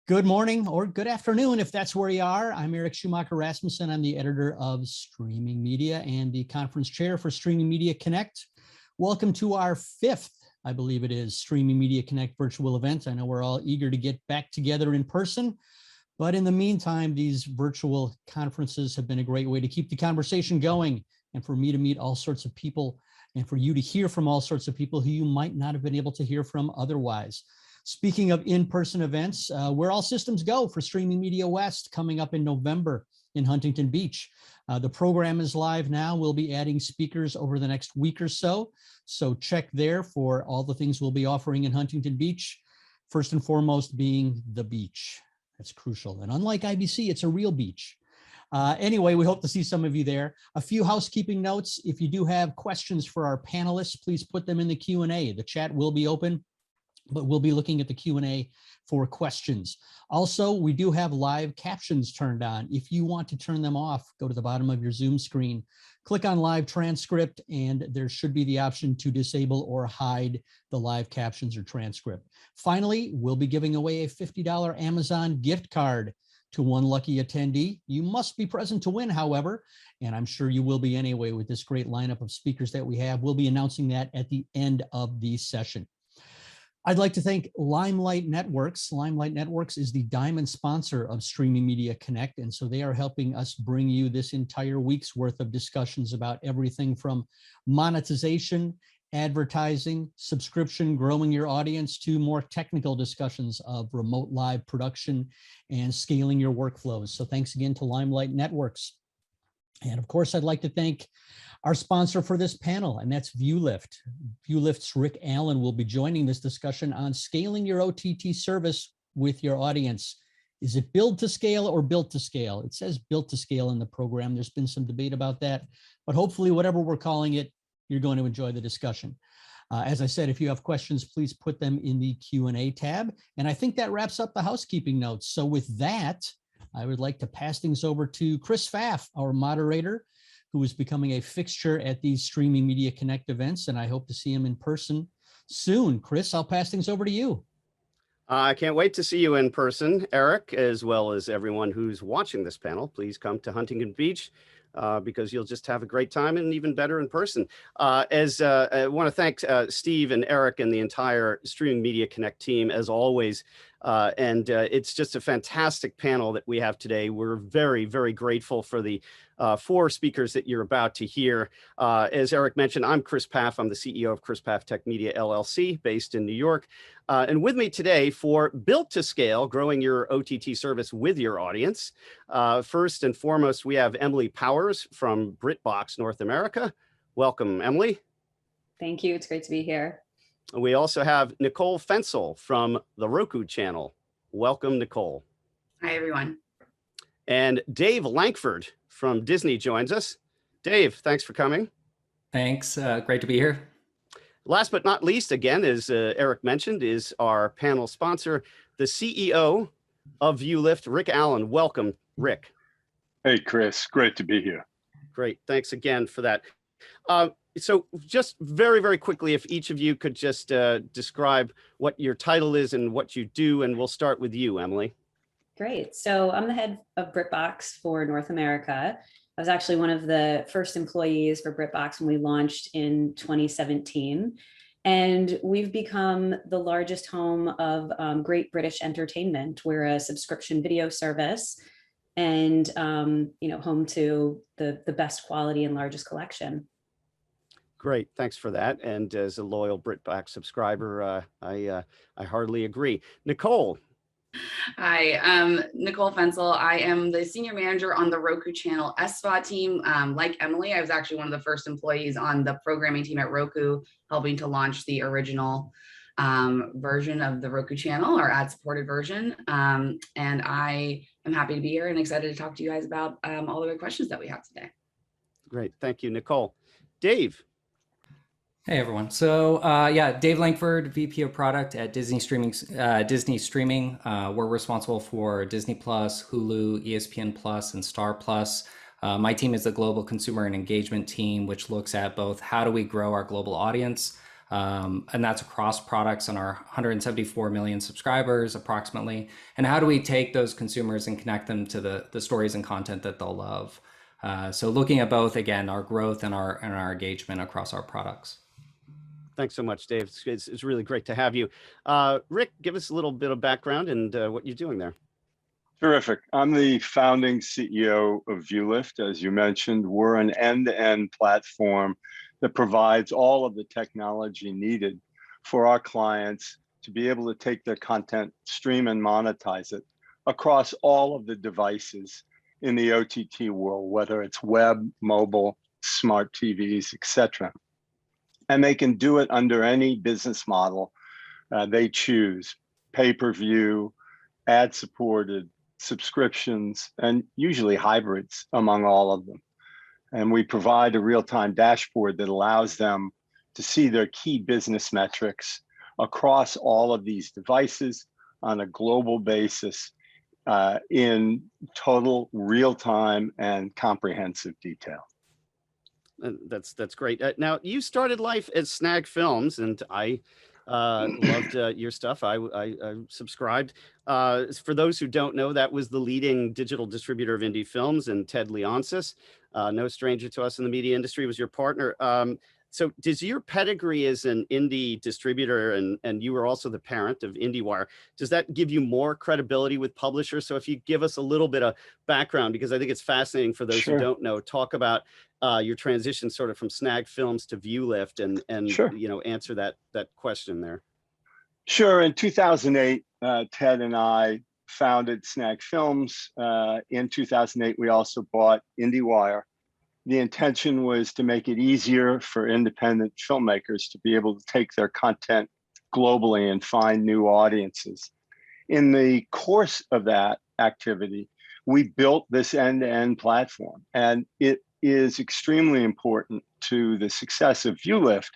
Good morning or good afternoon, if that's where you are. I'm Eric Schumacher Rasmussen. I'm the editor of Streaming Media and the conference chair for Streaming Media Connect. Welcome to our fifth, I believe it is, Streaming Media Connect virtual event. I know we're all eager to get back together in person, but in the meantime, these virtual conferences have been a great way to keep the conversation going and for me to meet all sorts of people and for you to hear from all sorts of people who you might not have been able to hear from otherwise. Speaking of in-person events, where all systems go for Streaming Media West coming up in November in Huntington Beach. The program is live now. We'll be adding speakers over the next week or so. So check there for all the things we'll be offering in Huntington Beach. First and foremost being the beach. That's crucial. And unlike IBC, it's a real beach. Anyway, we hope to see some of you there. A few housekeeping notes. If you do have questions for our panelists, please put them in the Q&A. The chat will be open, but we'll be looking at the Q&A for questions. Also, we do have live captions turned on. If you want to turn them off, go to the bottom of your Zoom screen, click on live transcript, and there should be the option to disable or hide the live captions or transcript. Finally, we'll be giving away a $50 Amazon gift card to one lucky attendee. You must be present to win, however, and I'm sure you will be anyway with this great lineup of speakers that we have. We'll be announcing that at the end of the session. I'd like to thank Limelight Networks. Limelight Networks is the diamond sponsor of Streaming Media Connect, and so they are helping us bring you this entire week's worth of discussions about everything from monetization, advertising, subscription, growing your audience, to more technical discussions of remote live production and scaling your workflows. So thanks again to Limelight Networks. And of course, I'd like to thank our sponsor for this panel, and that's ViewLift. ViewLift's Rick Allen will be joining this discussion on scaling your OTT service with your audience. Is it build to scale or built to scale? It says built to scale in the program. There's been some debate about that, but hopefully whatever we're calling it, you're going to enjoy the discussion. As I said, if you have questions, please put them in the Q&A tab. And I think that wraps up the housekeeping notes. So with that, I would like to pass things over to Chris Pfaff, our moderator, who is becoming a fixture at these Streaming Media Connect events, and I hope to see him in person soon. Chris, I'll pass things over to you. I can't wait to see you in person, Eric, as well as everyone who's watching this panel. Please come to Huntington Beach because you'll just have a great time, and even better in person. I want to thank Steve and Eric and the entire Streaming Media Connect team, as always. It's just a fantastic panel that we have today. We're very, very grateful for the 4 speakers that you're about to hear. As Eric mentioned, I'm Chris Pfaff. I'm the CEO of Chris Pfaff Tech Media, LLC, based in New York. And with me today for Built to Scale, growing your OTT service with your audience. First and foremost, we have Emily Powers from BritBox North America. Welcome, Emily. Thank you. It's great to be here. We also have Nicole Fenzel from the Roku channel. Welcome, Nicole. Hi, everyone. And Dave Lankford from Disney joins us. Dave, thanks for coming. Thanks. Great to be here. Last but not least, again, as Eric mentioned, is our panel sponsor, the CEO of ViewLift, Rick Allen. Welcome, Rick. Hey, Chris. Great to be here. Great. Thanks again for that. So just very, very quickly, if each of you could just describe what your title is and what you do, and we'll start with you, Emily. Great. So I'm the head of BritBox for North America. I was actually one of the first employees for BritBox when we launched in 2017. And we've become the largest home of Great British Entertainment. We're a subscription video service and home to the best quality and largest collection. Great, thanks for that. And as a loyal BritBox subscriber, I hardly agree. Nicole. Hi, I'm Nicole Fenzel. I am the senior manager on the Roku channel SVOD team. Like Emily, I was actually one of the first employees on the programming team at Roku, helping to launch the original version of the Roku channel, our ad-supported version. And I am happy to be here and excited to talk to you guys about all the good questions that we have today. Great, thank you, Nicole. Dave. Hey everyone. So Dave Lankford, VP of Product at Disney Streaming. We're responsible for Disney Plus, Hulu, ESPN Plus, and Star Plus. My team is the global consumer and engagement team, which looks at both how do we grow our global audience, And that's across products and our 174 million subscribers approximately. And how do we take those consumers and connect them to the stories and content that they'll love? So looking at both, again, our growth and our engagement across our products. Thanks so much, Dave. It's really great to have you. Rick, give us a little bit of background and what you're doing there. Terrific. I'm the founding CEO of ViewLift. As you mentioned, we're an end-to-end platform that provides all of the technology needed for our clients to be able to take their content, stream and monetize it across all of the devices in the OTT world, whether it's web, mobile, smart TVs, etc. And they can do it under any business model they choose: pay-per-view, ad-supported, subscriptions, and usually hybrids among all of them. And we provide a real-time dashboard that allows them to see their key business metrics across all of these devices on a global basis in total real-time and comprehensive detail. That's great. Now, you started life at Snag Films, and I loved your stuff. I subscribed. For those who don't know, that was the leading digital distributor of indie films, and Ted Leonsis, no stranger to us in the media industry, was your partner. So does your pedigree as an indie distributor, and you were also the parent of IndieWire, does that give you more credibility with publishers? So if you give us a little bit of background, because I think it's fascinating for those who don't know, talk about your transition sort of from Snag Films to ViewLift, and you know, answer that question there. Sure. In 2008, Ted and I founded Snag Films. In 2008, we also bought IndieWire. The intention was to make it easier for independent filmmakers to be able to take their content globally and find new audiences. In the course of that activity, we built this end-to-end platform, and it is extremely important to the success of ViewLift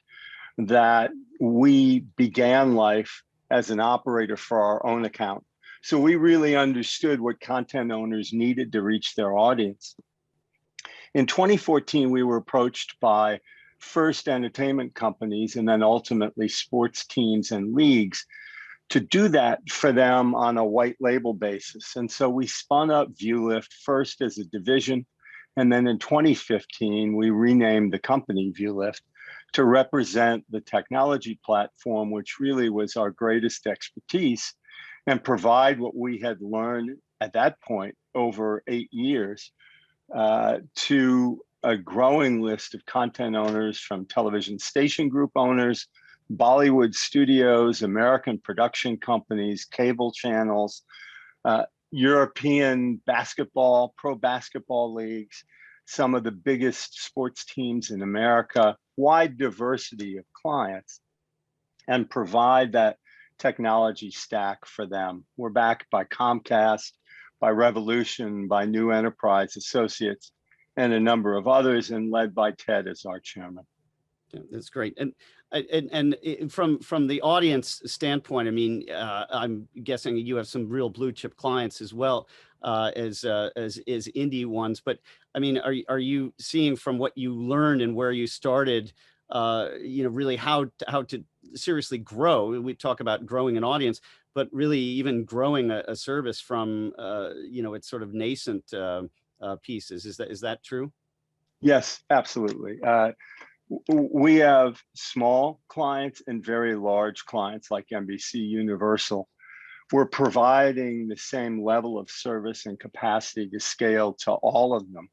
that we began life as an operator for our own account. So we really understood what content owners needed to reach their audience. In 2014, we were approached by first entertainment companies and then ultimately sports teams and leagues to do that for them on a white label basis. And so we spun up ViewLift first as a division. And then in 2015, we renamed the company ViewLift to represent the technology platform, which really was our greatest expertise, and provide what we had learned at that point over 8 years to a growing list of content owners, from television station group owners, Bollywood studios, American production companies, cable channels, European basketball, pro basketball leagues, some of the biggest sports teams in America, wide diversity of clients, and provide that technology stack for them. We're backed by Comcast, by Revolution, by New Enterprise Associates, and a number of others, and led by Ted as our chairman. Yeah, that's great. And from the audience standpoint, I mean, I'm guessing you have some real blue chip clients as well as indie ones. But I mean, are you seeing from what you learned and where you started, you know, really how to seriously grow? We talk about growing an audience, but really even growing a service from you know, its sort of nascent pieces. Is that true? Yes, absolutely. We have small clients and very large clients like NBC Universal. We're providing the same level of service and capacity to scale to all of them.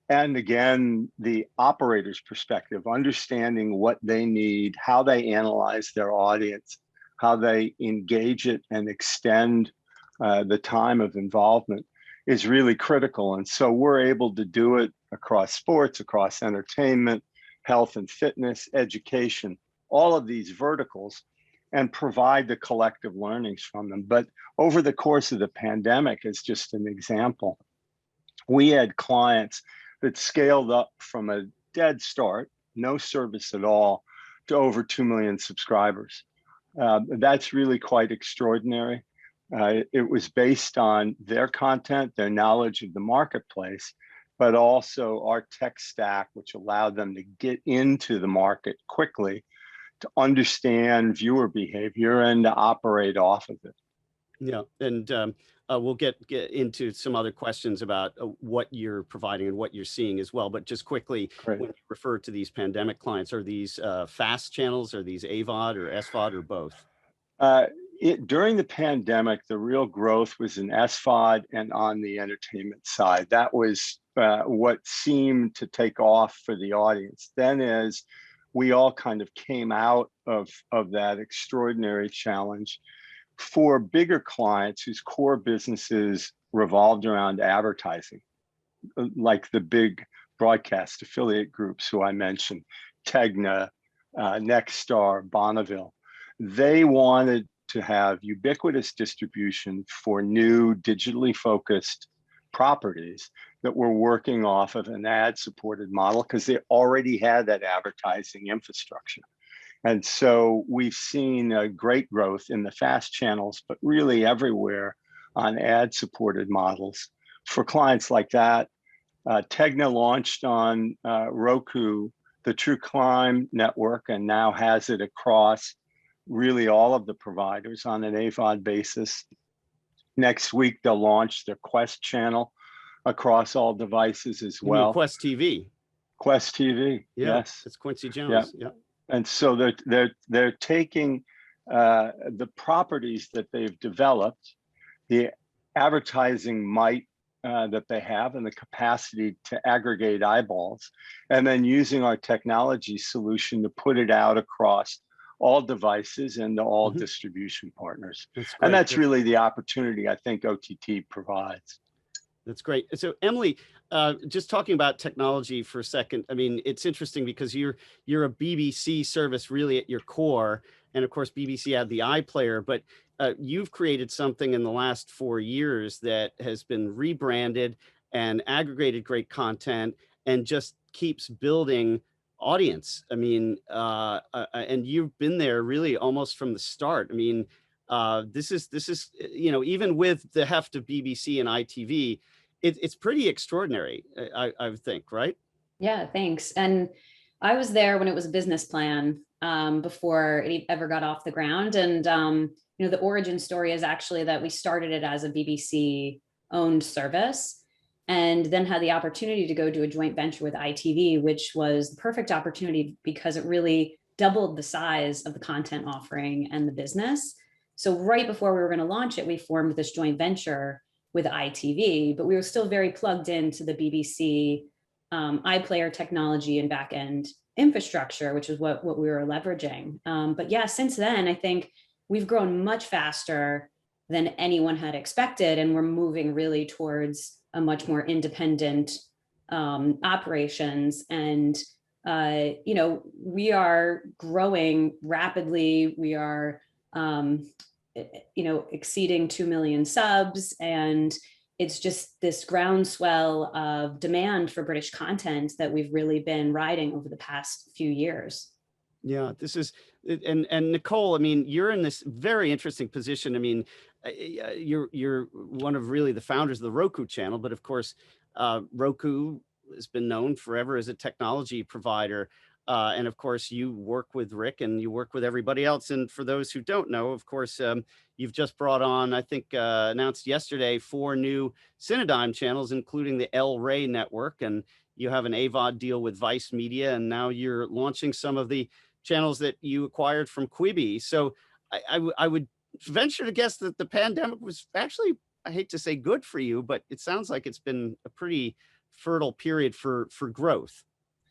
And again, the operator's perspective, understanding what they need, how they analyze their audience, how they engage it and extend the time of involvement is really critical. And so we're able to do it across sports, across entertainment, health and fitness, education, all of these verticals, and provide the collective learnings from them. But over the course of the pandemic, as just an example, we had clients that scaled up from a dead start, no service at all, to over 2 million subscribers. That's really quite extraordinary. It was based on their content, their knowledge of the marketplace, but also our tech stack, which allowed them to get into the market quickly to understand viewer behavior and to operate off of it. Yeah, and we'll get into some other questions about what you're providing and what you're seeing as well. But just quickly, Great. when you refer to these pandemic clients, are these fast channels, are these AVOD or SVOD or both? During the pandemic, the real growth was in SVOD and on the entertainment side. That was what seemed to take off for the audience. Then as we all kind of came out of that extraordinary challenge, for bigger clients whose core businesses revolved around advertising, like the big broadcast affiliate groups who I mentioned, Tegna, Nexstar, Bonneville, they wanted to have ubiquitous distribution for new digitally focused properties that were working off of an ad-supported model because they already had that advertising infrastructure. And so we've seen a great growth in the fast channels, but really everywhere on ad-supported models. For clients like that, Tegna launched on Roku, the True Crime Network, and now has it across really all of the providers on an AVOD basis. Next week, they'll launch their Quest channel across all devices as well. You mean Quest TV? Quest TV, Yeah, yes. it's Quincy Jones. Yeah. Yeah. And so they're taking the properties that they've developed, the advertising might that they have and the capacity to aggregate eyeballs, and then using our technology solution to put it out across all devices and to all distribution partners. And that's really the opportunity I think OTT provides. That's great. So Emily, just talking about technology for a second, I mean, it's interesting because you're a BBC service really at your core. And of course, BBC had the iPlayer, but you've created something in the last 4 years that has been rebranded and aggregated great content and just keeps building audience. I mean, and you've been there really almost from the start. I mean, this is, you know, even with the heft of BBC and ITV, it's pretty extraordinary, I would think, right? Yeah, thanks. And I was there when it was a business plan before it ever got off the ground. And, you know, the origin story is actually that we started it as a BBC owned service and then had the opportunity to go do a joint venture with ITV, which was the perfect opportunity because it really doubled the size of the content offering and the business. So right before we were going to launch it, we formed this joint venture with ITV, but we were still very plugged into the BBC iPlayer technology and backend infrastructure, which is what we were leveraging. But yeah, since then, I think we've grown much faster than anyone had expected, and we're moving really towards a much more independent operations. And you know, we are growing rapidly. We are you know, exceeding 2 million subs, and it's just this groundswell of demand for British content that we've really been riding over the past few years. Yeah, this is, and Nicole, I mean, you're in this very interesting position. I mean, you're one of really the founders of the Roku channel, but of course, Roku has been known forever as a technology provider. And of course, you work with Rick and you work with everybody else. And for those who don't know, of course, you've just brought on, I think, announced yesterday, 4 new Cinedigm channels, including the El Rey network. And you have an AVOD deal with Vice Media. And now you're launching some of the channels that you acquired from Quibi. So I would venture to guess that the pandemic was actually, I hate to say good for you, but it sounds like it's been a pretty fertile period for growth.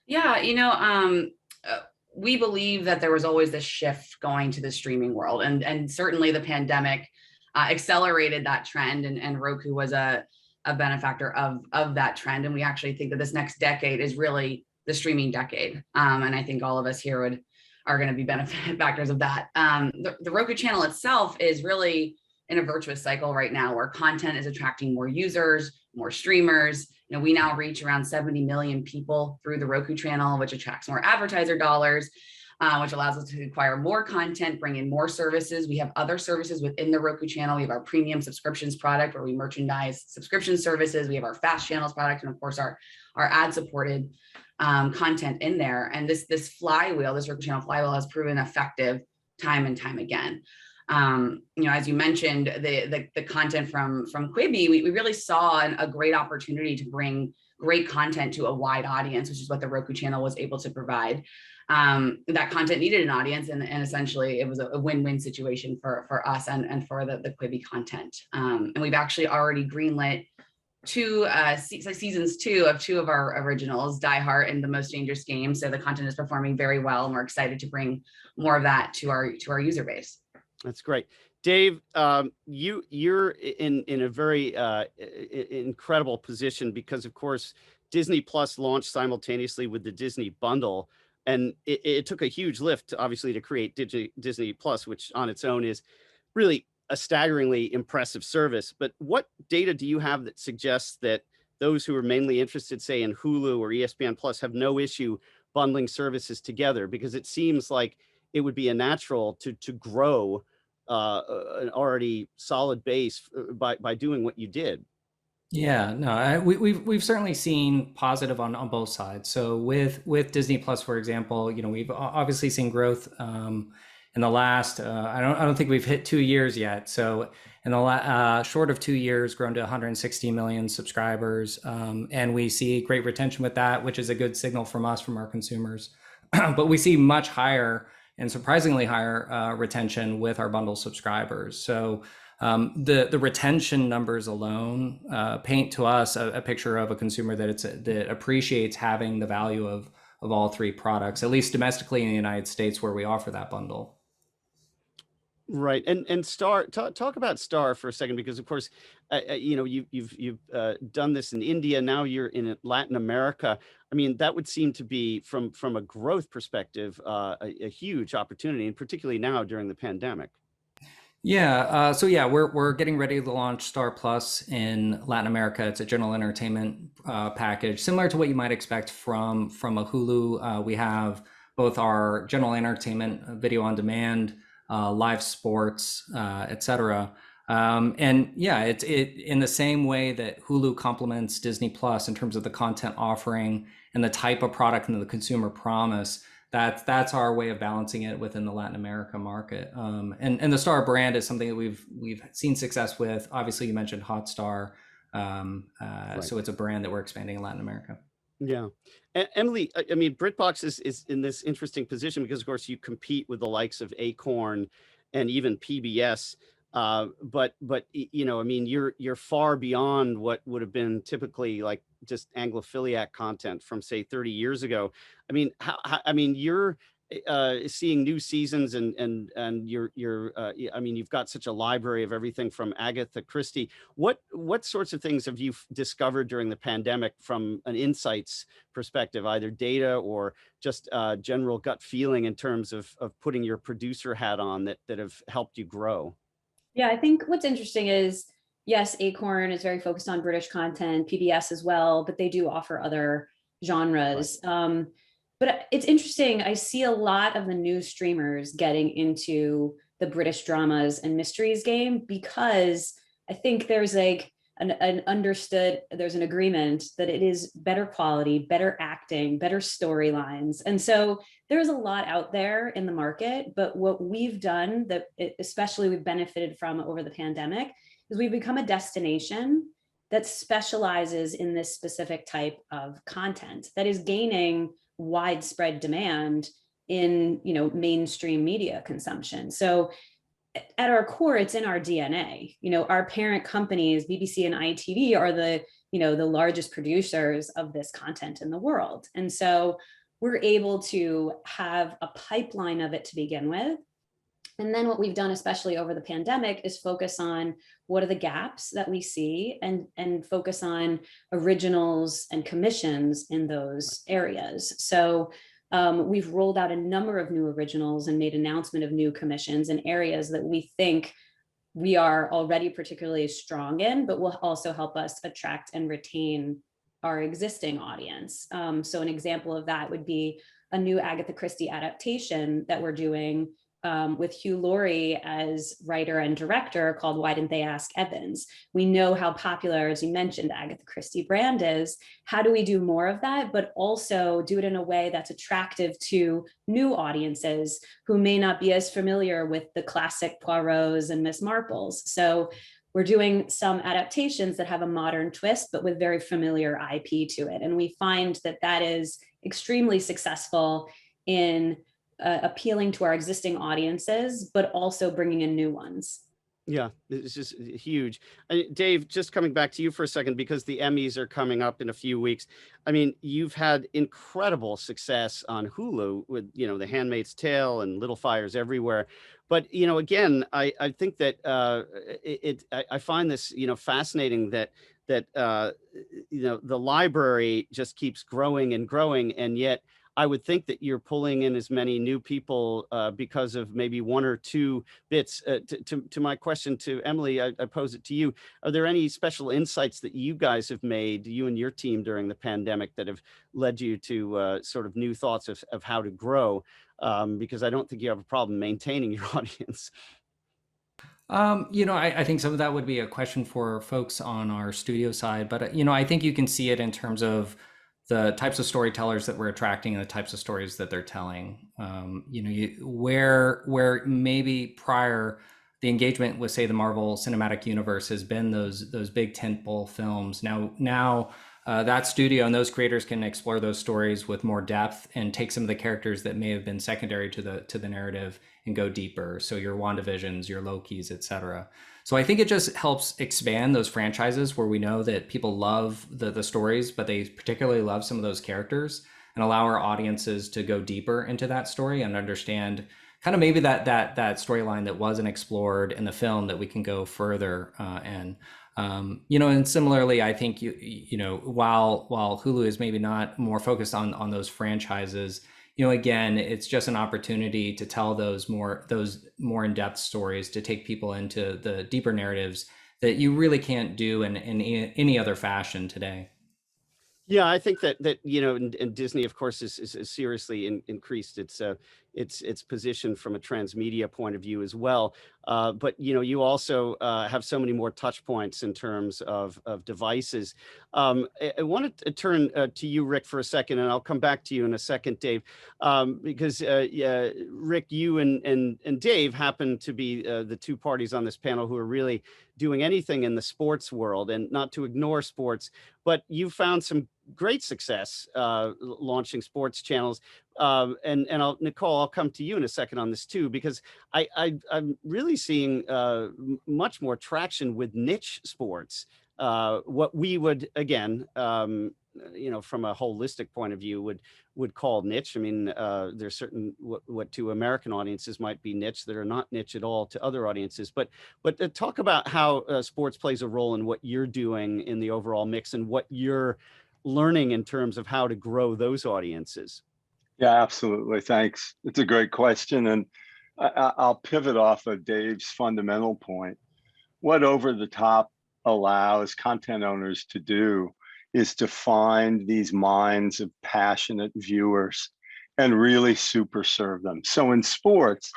Yeah, you know, we believe that there was always this shift going to the streaming world, and certainly the pandemic accelerated that trend, and Roku was a benefactor of that trend. And we actually think that this next decade is really the streaming decade. And I think all of us here are going to be benefactors of that. The Roku channel itself is really in a virtuous cycle right now where content is attracting more users, more streamers. You know, we now reach around 70 million people through the Roku channel, which attracts more advertiser dollars. which allows us to acquire more content, bring in more services. We have other services within the Roku channel. We have our premium subscriptions product where we merchandise subscription services. We have our fast channels product, and of course our ad supported content in there. And this flywheel, this Roku channel flywheel, has proven effective time and time again. As you mentioned, the content from Quibi, we really saw a great opportunity to bring great content to a wide audience, which is what the Roku channel was able to provide. That content needed an audience, and essentially it was a win-win situation for us and for the Quibi content. And we've actually already greenlit seasons 2 of 2 of our originals, Die Hard and The Most Dangerous Game. So the content is performing very well, and we're excited to bring more of that to our user base. That's great. Dave, you're in a very incredible position because, of course, Disney Plus launched simultaneously with the Disney Bundle, and it took a huge lift, obviously, to create Disney Plus, which on its own is really a staggeringly impressive service. But what data do you have that suggests that those who are mainly interested, say, in Hulu or ESPN Plus, have no issue bundling services together? Because it seems like it would be a natural to grow an already solid base by doing what you did. Yeah, no, we've certainly seen positive on both sides. So with Disney Plus, for example, we've obviously seen growth in the last. I don't think we've hit 2 years yet. So in the short of 2 years, grown to 160 million subscribers, and we see great retention with that, which is a good signal from us, from our consumers. But we see much higher and surprisingly higher retention with our bundle subscribers. So the retention numbers alone paint to us a picture of a consumer that appreciates having the value of all 3 products, at least domestically in the United States, where we offer that bundle. Right. And Star, talk about Star for a second, because of course, you've done this in India. Now you're in Latin America. I mean, that would seem to be from a growth perspective, a huge opportunity, and particularly now during the pandemic. Yeah. So yeah, we're getting ready to launch Star Plus in Latin America. It's a general entertainment package, similar to what you might expect from a Hulu. We have both our general entertainment, video on demand, live sports, etc. And yeah, it in the same way that Hulu complements Disney Plus in terms of the content offering and the type of product and the consumer promise. That's our way of balancing it within the Latin America market. And the Star brand is something that we've seen success with. Obviously, you mentioned Hotstar, right. So it's a brand that we're expanding in Latin America. Yeah. Emily, I mean, BritBox is in this interesting position because, of course, you compete with the likes of Acorn and even PBS. But I mean, you're far beyond what would have been typically like just Anglophiliac content from, say, 30 years ago. I mean, you're seeing new seasons and I mean, you've got such a library of everything from Agatha Christie. What sorts of things have you discovered during the pandemic from an insights perspective, either data or just general gut feeling in terms of putting your producer hat on that have helped you grow? Yeah, I think what's interesting is, yes, Acorn is very focused on British content, PBS as well, but they do offer other genres. Right. But it's interesting, I see a lot of the new streamers getting into the British dramas and mysteries game, because I think there's like there's an agreement that it is better quality, better acting, better storylines. And so there's a lot out there in the market, but what we've done that especially we've benefited from over the pandemic is we've become a destination that specializes in this specific type of content that is gaining widespread demand in mainstream media consumption. So at our core, it's in our DNA. Our parent companies, BBC and ITV, are the largest producers of this content in the world. And so we're able to have a pipeline of it to begin with. And then what we've done, especially over the pandemic, is focus on what are the gaps that we see and focus on originals and commissions in those areas. So we've rolled out a number of new originals and made announcement of new commissions in areas that we think we are already particularly strong in, but will also help us attract and retain our existing audience. So an example of that would be a new Agatha Christie adaptation that we're doing with Hugh Laurie as writer and director called Why Didn't They Ask Evans? We know how popular, as you mentioned, Agatha Christie brand is. How do we do more of that, but also do it in a way that's attractive to new audiences who may not be as familiar with the classic Poirots and Miss Marples? So we're doing some adaptations that have a modern twist, but with very familiar IP to it. And we find that that is extremely successful in appealing to our existing audiences, but also bringing in new ones. Yeah, it's just huge. Dave, just coming back to you for a second, because the Emmys are coming up in a few weeks. I mean, you've had incredible success on Hulu with, The Handmaid's Tale and Little Fires Everywhere. But, again, I think that I find this, fascinating that the library just keeps growing and growing, and yet I would think that you're pulling in as many new people because of maybe one or two bits. To my question to Emily, I pose it to you. Are there any special insights that you guys have made, you and your team, during the pandemic that have led you to sort of new thoughts of how to grow? Because I don't think you have a problem maintaining your audience. I think some of that would be a question for folks on our studio side, but, I think you can see it in terms of the types of storytellers that we're attracting and the types of stories that they're telling. Where maybe prior the engagement with, say, the Marvel Cinematic Universe has been those big tentpole films. Now that studio and those creators can explore those stories with more depth and take some of the characters that may have been secondary to the narrative and go deeper. So your WandaVisions, your Lokis, etc. So I think it just helps expand those franchises where we know that people love the stories, but they particularly love some of those characters, and allow our audiences to go deeper into that story and understand kind of maybe that storyline that wasn't explored in the film, that we can go further and similarly, I think while Hulu is maybe not more focused on those franchises, again, it's just an opportunity to tell those more in-depth stories, to take people into the deeper narratives that you really can't do in any other fashion today. Yeah, I think that and Disney, of course, is seriously increased its position from a transmedia point of view as well. But you also have so many more touch points in terms of devices. I wanted to turn to you, Rick, for a second, and I'll come back to you in a second, Dave, because Rick, you and Dave happen to be the two parties on this panel who are really doing anything in the sports world, and not to ignore sports, but you found some great success launching sports channels. And Nicole, I'll come to you in a second on this too, because I'm really seeing much more traction with niche sports. What we would, again, from a holistic point of view, would call niche. I mean, there's certain what to American audiences might be niche that are not niche at all to other audiences. But talk about how sports plays a role in what you're doing in the overall mix, and what you're learning in terms of how to grow those audiences. Yeah, absolutely. Thanks. It's a great question. And I'll pivot off of Dave's fundamental point. What Over the Top allows content owners to do is to find these minds of passionate viewers and really super serve them. So in sports,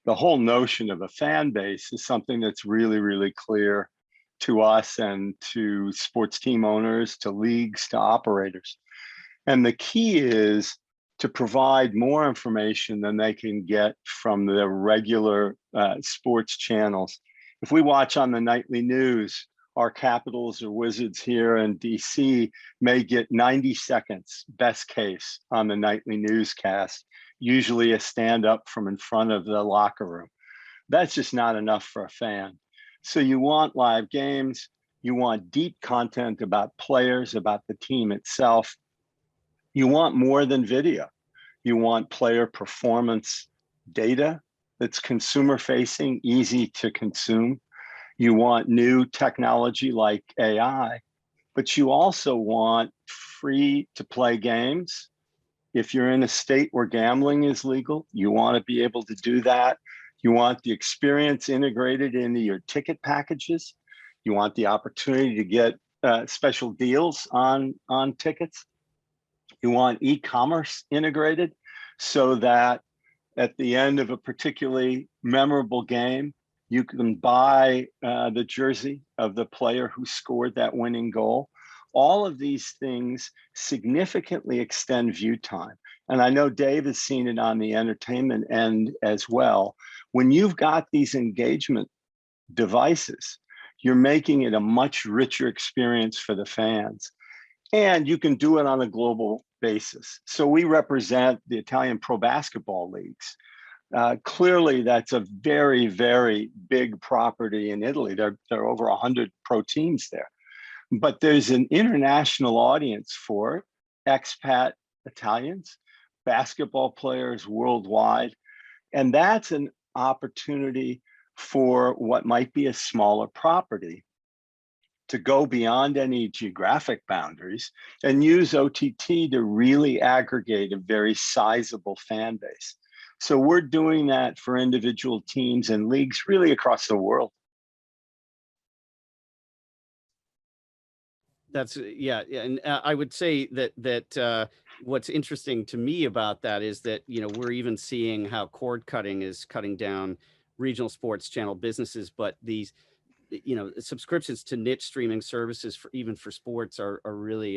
the whole notion of a fan base is something that's really, really clear to us and to sports team owners, to leagues, to operators. And the key is to provide more information than they can get from the regular sports channels. If we watch on the nightly news, our Capitals or Wizards here in DC may get 90 seconds, best case, on the nightly newscast, usually a stand up from in front of the locker room. That's just not enough for a fan. So you want live games, you want deep content about players, about the team itself. You want more than video. You want player performance data that's consumer facing, easy to consume. You want new technology like AI, but you also want free to play games. If you're in a state where gambling is legal, you want to be able to do that. You want the experience integrated into your ticket packages. You want the opportunity to get special deals on tickets. You want e-commerce integrated. so that at the end of a particularly memorable game, you can buy the jersey of the player who scored that winning goal. All of these things significantly extend view time. And I know Dave has seen it on the entertainment end as well. When you've got these engagement devices, you're making it a much richer experience for the fans. And you can do it on a global basis. So we represent the Italian pro basketball leagues. Clearly, that's a very, very big property in Italy. There are over 100 pro teams there. But there's an international audience for expat Italians, basketball players worldwide. And that's an opportunity for what might be a smaller property to go beyond any geographic boundaries and use OTT to really aggregate a very sizable fan base. So we're doing that for individual teams and leagues really across the world. That's yeah, and I would say that what's interesting to me about that is that, you know, we're even seeing how cord cutting is cutting down regional sports channel businesses, but these, you know, subscriptions to niche streaming services for even for sports are really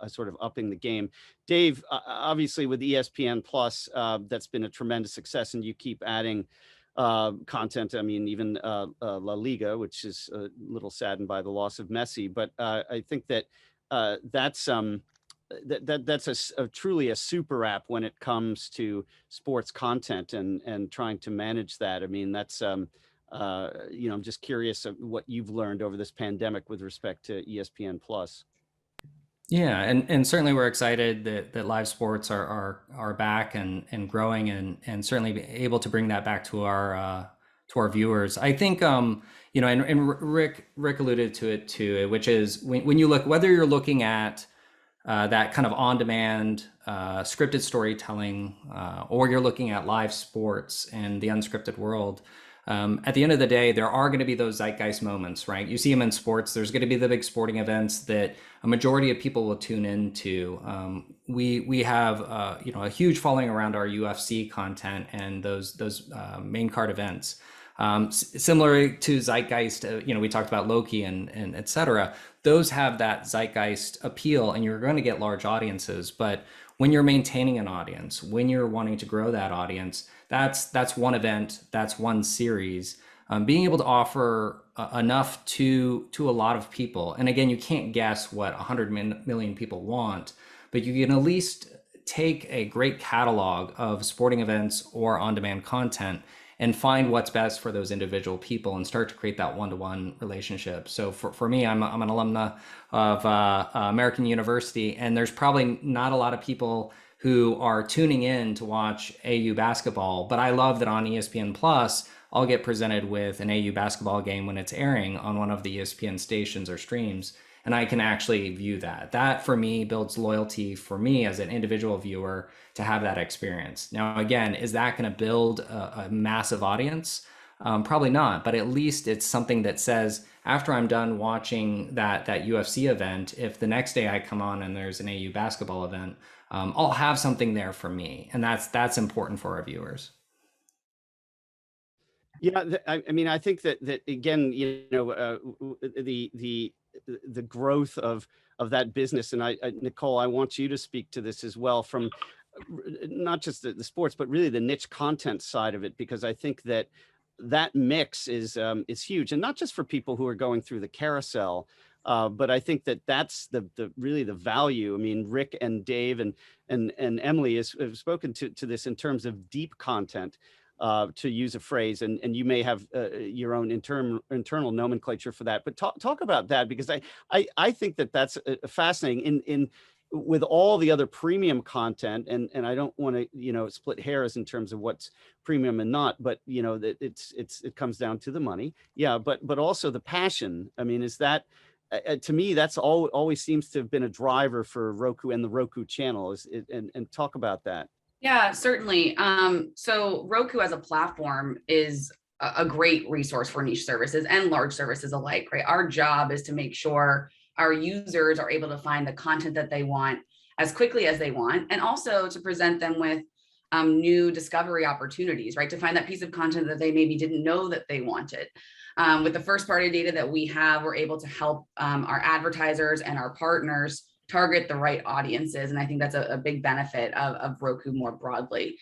sort of upping the game. Dave, obviously with ESPN Plus, that's been a tremendous success, and you keep adding content. I mean, even La Liga, which is a little saddened by the loss of Messi, but I think that that's truly a super app when it comes to sports content and trying to manage that. I mean, that's you know, I'm just curious of what you've learned over this pandemic with respect to ESPN Plus. Yeah, and certainly we're excited that live sports are back and growing and certainly be able to bring that back to our viewers. I think you know, and Rick alluded to it too, which is when you look, whether you're looking at that kind of on-demand scripted storytelling, or you're looking at live sports and the unscripted world. At the end of the day, there are going to be those zeitgeist moments, right? You see them in sports. There's going to be the big sporting events that a majority of people will tune into. We have you know, a huge following around our UFC content and those main card events. Similar to zeitgeist, you know, we talked about Loki and et cetera. Those have that zeitgeist appeal, and you're going to get large audiences. But when you're maintaining an audience, when you're wanting to grow that audience, that's one event, that's one series. Being able to offer enough to a lot of people, and again, you can't guess what 100 million people want, but you can at least take a great catalog of sporting events or on-demand content and find what's best for those individual people and start to create that one-to-one relationship. So for me, I'm an alumna of American University, and there's probably not a lot of people who are tuning in to watch AU basketball, but I love that on ESPN Plus, I'll get presented with an AU basketball game when it's airing on one of the ESPN stations or streams, and I can actually view that. That for me builds loyalty for me as an individual viewer to have that experience. Now, again, is that going to build a massive audience? Probably not, but at least it's something that says, after I'm done watching that UFC event, if the next day I come on and there's an AU basketball event, I'll have something there for me, and that's important for our viewers. Yeah, I mean, I think that again, you know, the growth of that business, and Nicole, I want you to speak to this as well, from not just the sports, but really the niche content side of it, because I think that mix is huge, and not just for people who are going through the carousel, but I think that that's really the value. I mean, Rick and Dave and Emily have spoken to this in terms of deep content, to use a phrase, and you may have your own internal nomenclature for that. But talk about that, because I think that that's fascinating in with all the other premium content, and I don't want to, you know, split hairs in terms of what's premium and not, but you know that it comes down to the money, yeah, but also the passion. I mean, is that to me, that's always seems to have been a driver for Roku and the Roku channel. And talk about that. Yeah, certainly. So Roku as a platform is a great resource for niche services and large services alike, right? Our job is to make sure our users are able to find the content that they want as quickly as they want, and also to present them with new discovery opportunities, right? To find that piece of content that they maybe didn't know that they wanted. With the first party data that we have, we're able to help our advertisers and our partners target the right audiences. And I think that's a big benefit of Roku more broadly.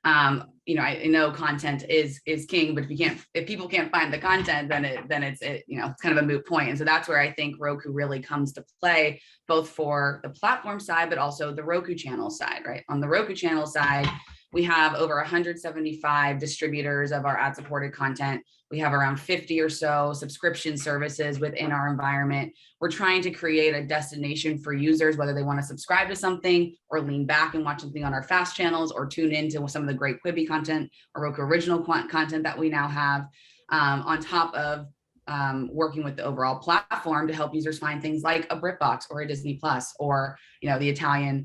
You know, I know content is king, but if people can't find the content, then it's you know, it's kind of a moot point. And so that's where I think Roku really comes to play, both for the platform side, but also the Roku channel side, right? On the Roku channel side, we have over 175 distributors of our ad-supported content. We have around 50 or so subscription services within our environment. We're trying to create a destination for users, whether they want to subscribe to something or lean back and watch something on our fast channels, or tune into some of the great Quibi content or Roku original content that we now have, on top of working with the overall platform to help users find things like a BritBox or a Disney Plus, or, you know, the Italian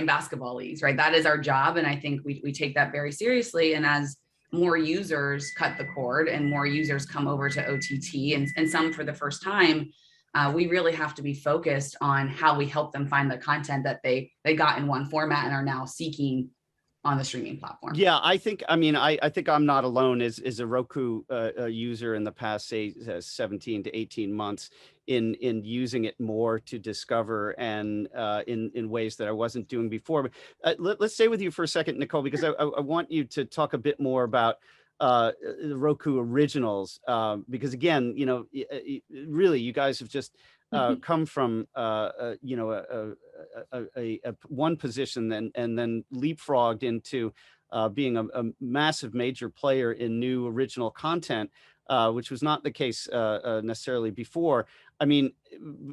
basketball leagues, right? That is our job. And I think we take that very seriously. And as more users cut the cord and more users come over to OTT, and some for the first time, we really have to be focused on how we help them find the content that they got in one format and are now seeking on the streaming platform. Yeah, I think I'm not alone as a Roku user in the past, say, 17 to 18 months in using it more to discover and in ways that I wasn't doing before. But let's stay with you for a second, Nicole, because I want you to talk a bit more about the Roku Originals, because again, you know, really, you guys have just come from you know, a one position and then leapfrogged into being a massive major player in new original content, which was not the case necessarily before. I mean,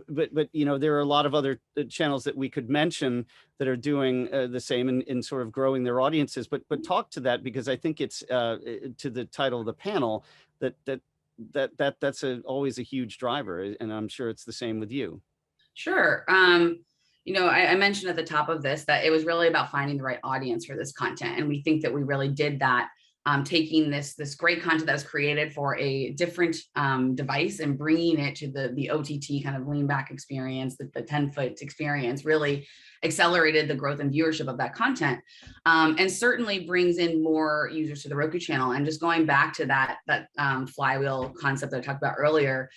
but you know, there are a lot of other channels that we could mention that are doing the same in sort of growing their audiences. But talk to that, because I think it's to the title of the panel that's always a huge driver, and I'm sure it's the same with you. Sure. You know, I mentioned at the top of this that it was really about finding the right audience for this content, and we think that we really did that. Taking this great content that was created for a different device and bringing it to the OTT kind of lean back experience, the 10-foot experience, really accelerated the growth and viewership of that content, and certainly brings in more users to the Roku channel. And just going back to that flywheel concept that I talked about earlier,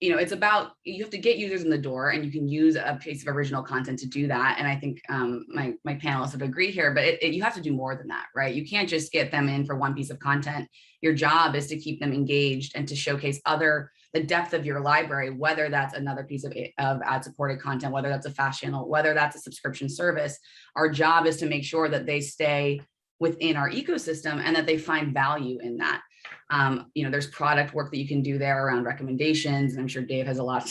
you know, it's about, you have to get users in the door, and you can use a piece of original content to do that. And I think my panelists would agree here, but you have to do more than that, right? You can't just get them in for one piece of content. Your job is to keep them engaged and to showcase the depth of your library, whether that's another piece of ad-supported content, whether that's a fast channel, whether that's a subscription service. Our job is to make sure that they stay within our ecosystem and that they find value in that. You know, there's product work that you can do there around recommendations, and I'm sure Dave has a lot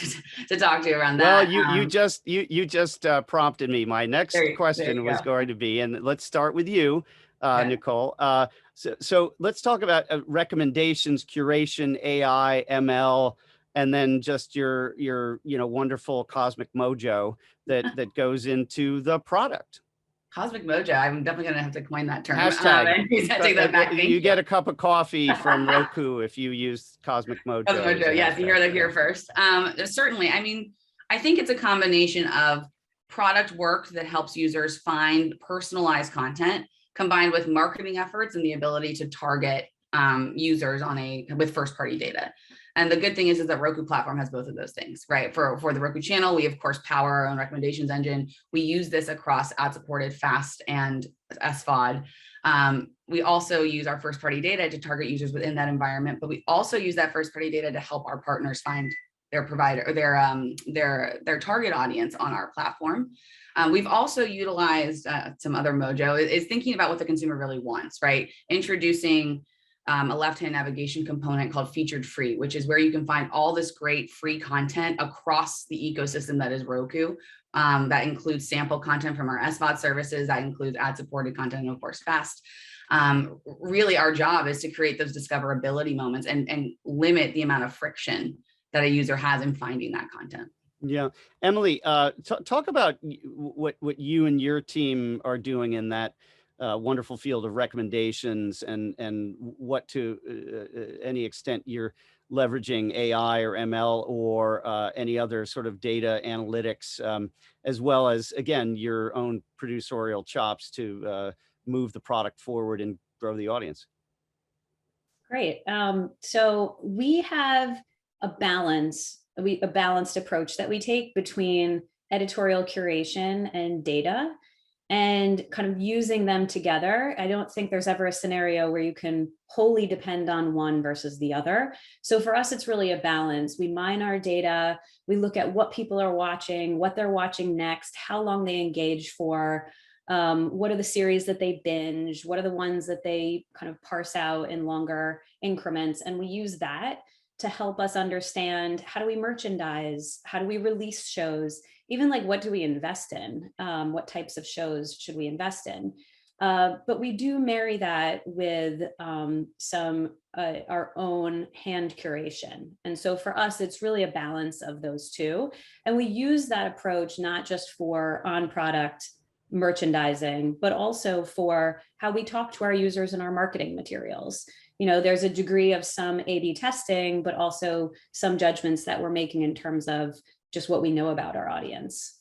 to talk to around that. Well, you just prompted me. My next question was going to be, and let's start with you, Nicole. So let's talk about recommendations, curation, AI, ML, and then just your you know, wonderful cosmic mojo that goes into the product. Cosmic mojo. I'm definitely going to have to coin that term. Hashtag. Take that back. You get a cup of coffee from Roku if you use Cosmic Mojo. Cosmic Mojo. Yes, you heard it here first. Certainly. I mean, I think it's a combination of product work that helps users find personalized content, combined with marketing efforts and the ability to target users with first-party data. And the good thing is that Roku platform has both of those things, right? For the Roku channel, we of course power our own recommendations engine. We use this across ad-supported FAST and SVOD. We also use our first-party data to target users within that environment, but we also use that first-party data to help our partners find their provider or their target audience on our platform. We've also utilized some other mojo is thinking about what the consumer really wants, right? Introducing a left-hand navigation component called Featured Free, which is where you can find all this great free content across the ecosystem that is Roku. That includes sample content from our SVOD services, that includes ad-supported content, and of course, FAST. Really, our job is to create those discoverability moments and limit the amount of friction that a user has in finding that content. Yeah. Emily, talk about what you and your team are doing in that wonderful field of recommendations, and what to any extent you're leveraging AI or ML or any other sort of data analytics, as well as, again, your own producerial chops to move the product forward and grow the audience? Great. So we have a balanced approach that we take between editorial curation and data, and kind of using them together. I don't think there's ever a scenario where you can wholly depend on one versus the other. So for us, it's really a balance. We mine our data, we look at what people are watching, what they're watching next, how long they engage for, what are the series that they binge, what are the ones that they kind of parse out in longer increments. And we use that to help us understand, how do we merchandise, how do we release shows, even like what do we invest in, what types of shows should we invest in. But we do marry that with some our own hand curation. And so for us, it's really a balance of those two. And we use that approach not just for on-product merchandising, but also for how we talk to our users in our marketing materials. You know, there's a degree of some A/B testing, but also some judgments that we're making in terms of just what we know about our audience.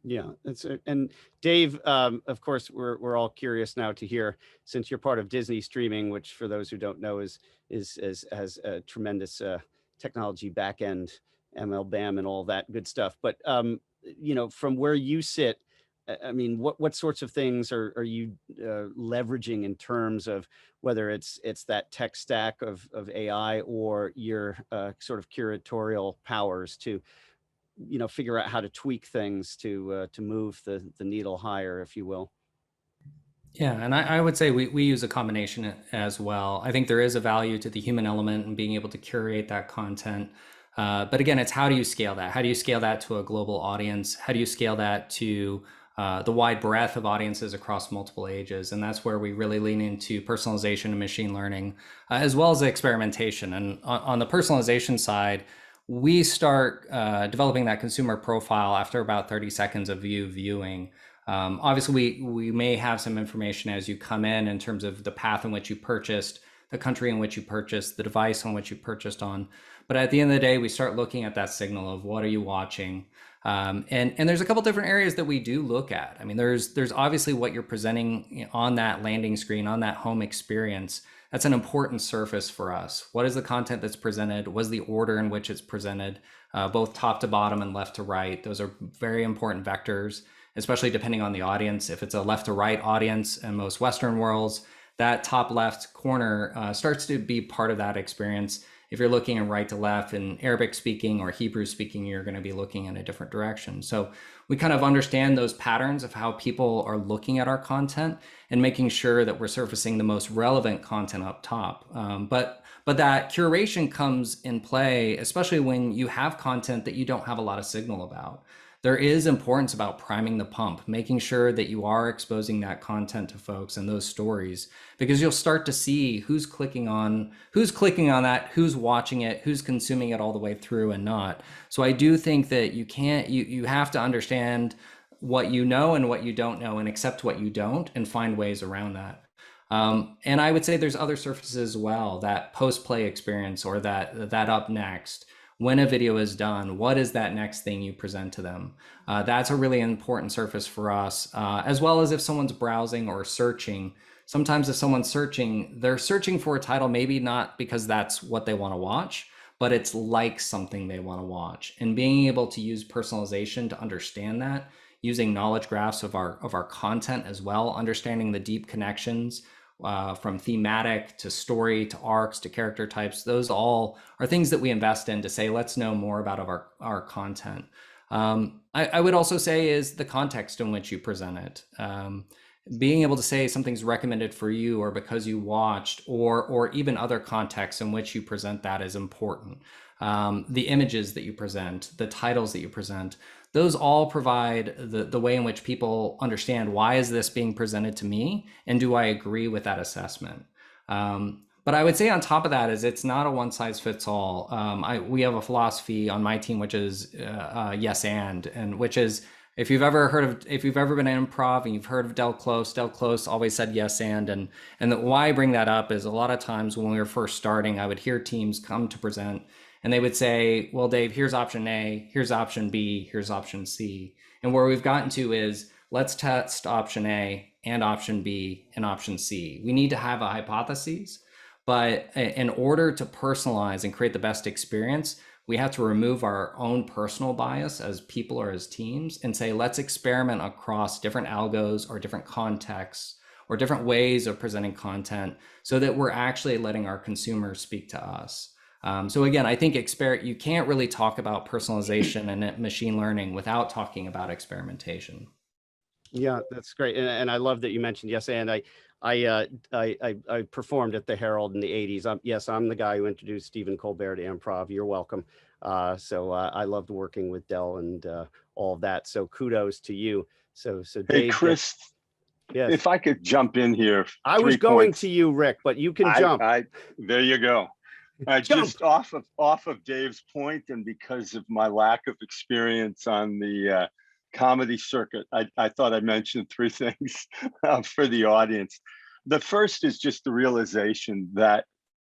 Yeah, and Dave, of course, we're all curious now to hear, since you're part of Disney Streaming, which for those who don't know has a tremendous technology backend, ML, BAM, and all that good stuff. But you know, from where you sit, I mean, what sorts of things are you leveraging in terms of whether it's that tech stack of AI or your sort of curatorial powers to, you know, figure out how to tweak things to move the needle higher, if you will? Yeah, and I would say we use a combination as well. I think there is a value to the human element and being able to curate that content. But again, it's how do you scale that? How do you scale that to a global audience? How do you scale that to the wide breadth of audiences across multiple ages? And that's where we really lean into personalization and machine learning, as well as experimentation. And on the personalization side, we start developing that consumer profile after about 30 seconds of viewing. Obviously, we may have some information as you come in terms of the path in which you purchased, the country in which you purchased, the device on which you purchased on. But at the end of the day, we start looking at that signal of what are you watching? And there's a couple different areas that we do look at. I mean, there's obviously what you're presenting on that landing screen, on that home experience. That's an important surface for us. What is the content that's presented? What is the order in which it's presented, both top to bottom and left to right? Those are very important vectors, especially depending on the audience. If it's a left to right audience in most Western worlds, that top left corner starts to be part of that experience. If you're looking in right to left in Arabic speaking or Hebrew speaking, you're going to be looking in a different direction. So we kind of understand those patterns of how people are looking at our content and making sure that we're surfacing the most relevant content up top. But that curation comes in play, especially when you have content that you don't have a lot of signal about. There is importance about priming the pump, making sure that you are exposing that content to folks and those stories, because you'll start to see who's clicking on that, who's watching it, who's consuming it all the way through and not. So I do think that you have to understand what you know and what you don't know and accept what you don't and find ways around that. And I would say there's other surfaces as well, that post-play experience or that up next. When a video is done, what is that next thing you present to them? That's a really important surface for us, as well as if someone's browsing or searching. Sometimes if someone's searching, they're searching for a title, maybe not because that's what they want to watch, but it's like something they want to watch. And being able to use personalization to understand that, using knowledge graphs of our content as well, understanding the deep connections, from thematic to story to arcs to character types, those all are things that we invest in to say, let's know more about our content. I would also say is the context in which you present it. Being able to say something's recommended for you or because you watched, or even other contexts in which you present that is important. The images that you present, the titles that you present, those all provide the way in which people understand, why is this being presented to me? And do I agree with that assessment? But I would say on top of that is it's not a one size fits all. We have a philosophy on my team, which is yes and which is If you've ever been in improv and you've heard of Del Close always said yes and why I bring that up is a lot of times when we were first starting, I would hear teams come to present and they would say, well, Dave, here's option A, here's option B, here's option C. And where we've gotten to is let's test option A and option B and option C. We need to have a hypothesis, but in order to personalize and create the best experience, we have to remove our own personal bias as people or as teams and say, let's experiment across different algos or different contexts or different ways of presenting content so that we're actually letting our consumers speak to us. So again, I think you can't really talk about personalization and machine learning without talking about experimentation. Yeah, that's great, and I love that you mentioned yes. And I performed at the Herald in the '80s. I'm the guy who introduced Stephen Colbert to improv. You're welcome. So I loved working with Del and all of that. So kudos to you. So Dave. Hey, Chris. Yes. If I could jump in here. I was going to you, Rick, but you can jump. There you go. Just off of Dave's point, and because of my lack of experience on the comedy circuit, I thought I'd mention three things for the audience. The first is just the realization that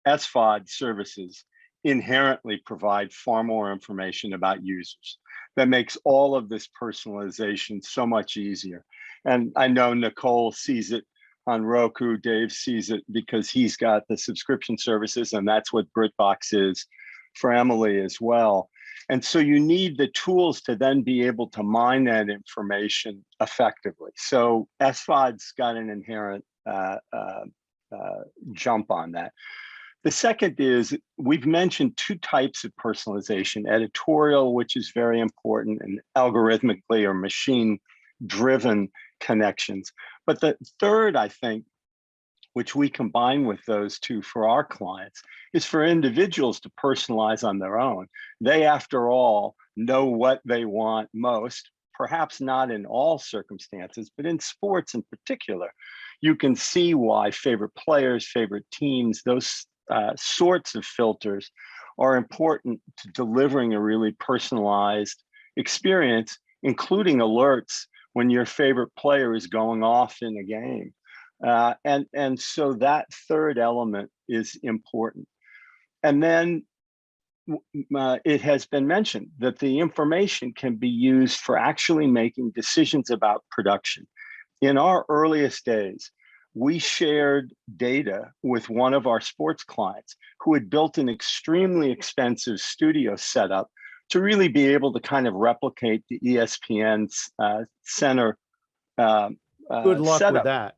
SVOD services inherently provide far more information about users. That makes all of this personalization so much easier. And I know Nicole sees it on Roku, Dave sees it because he's got the subscription services, and that's what BritBox is for Emily as well. And so you need the tools to then be able to mine that information effectively. So SVOD's got an inherent jump on that. The second is we've mentioned two types of personalization: editorial, which is very important, and algorithmically or machine-driven connections. But the third, I think, which we combine with those two for our clients, is for individuals to personalize on their own. They, after all, know what they want most, perhaps not in all circumstances, but in sports in particular. You can see why favorite players, favorite teams, those sorts of filters are important to delivering a really personalized experience, including alerts when your favorite player is going off in a game. And so that third element is important. And then it has been mentioned that the information can be used for actually making decisions about production. In our earliest days, we shared data with one of our sports clients who had built an extremely expensive studio setup to really be able to kind of replicate the ESPN's center Good luck setup. with that.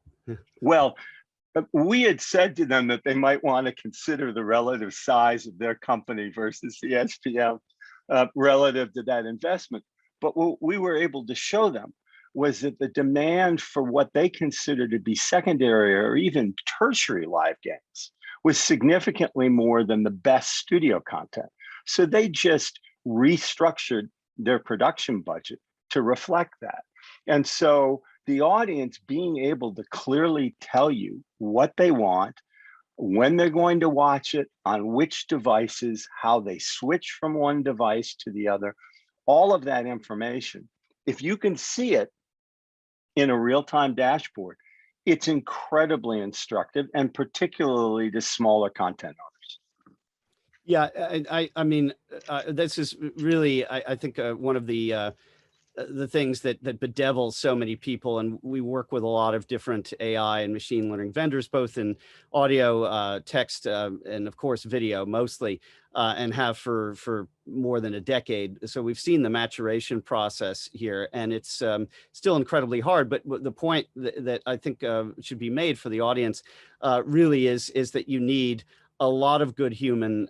Well, we had said to them that they might want to consider the relative size of their company versus the ESPN relative to that investment. But what we were able to show them was that the demand for what they consider to be secondary or even tertiary live games was significantly more than the best studio content. So they just restructured their production budget to reflect that. And so the audience being able to clearly tell you what they want, when they're going to watch it, on which devices, how they switch from one device to the other, all of that information, if you can see it in a real-time dashboard, it's incredibly instructive, and particularly to smaller content owners. Yeah, I mean, this is really, I think, one of the things that bedevils so many people. And we work with a lot of different AI and machine learning vendors, both in audio, text, and of course, video mostly, and have for more than a decade. So we've seen the maturation process here, and it's still incredibly hard. But the point that I think should be made for the audience really is that you need a lot of good human,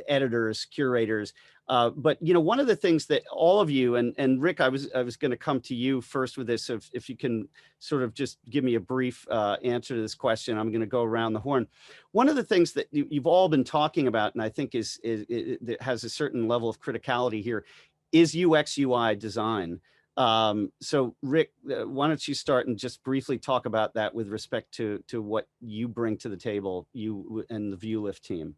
editors, curators. But one of the things that all of you and Rick, I was going to come to you first with this. If you can sort of just give me a brief answer to this question, I'm going to go around the horn. One of the things that you've all been talking about, and I think that has a certain level of criticality here, is UX UI design. So Rick, why don't you start and just briefly talk about that with respect to what you bring to the table, you and the ViewLift team.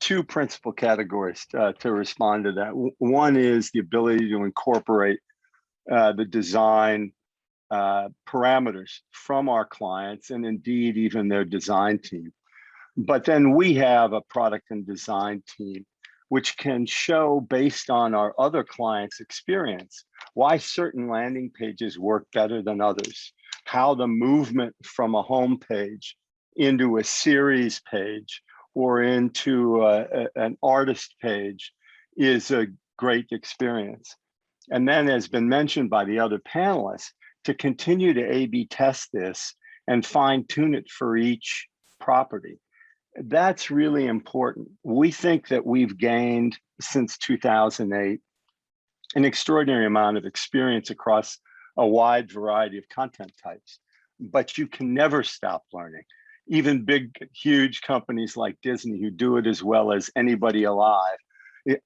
two principal categories to respond to that. One is the ability to incorporate the design parameters from our clients and indeed even their design team. But then we have a product and design team which can show, based on our other clients' experience, why certain landing pages work better than others, how the movement from a home page into a series page or into an artist page is a great experience. And then, as been mentioned by the other panelists, to continue to A/B test this and fine tune it for each property. That's really important. We think that we've gained, since 2008, an extraordinary amount of experience across a wide variety of content types, but you can never stop learning. Even big, huge companies like Disney, who do it as well as anybody alive,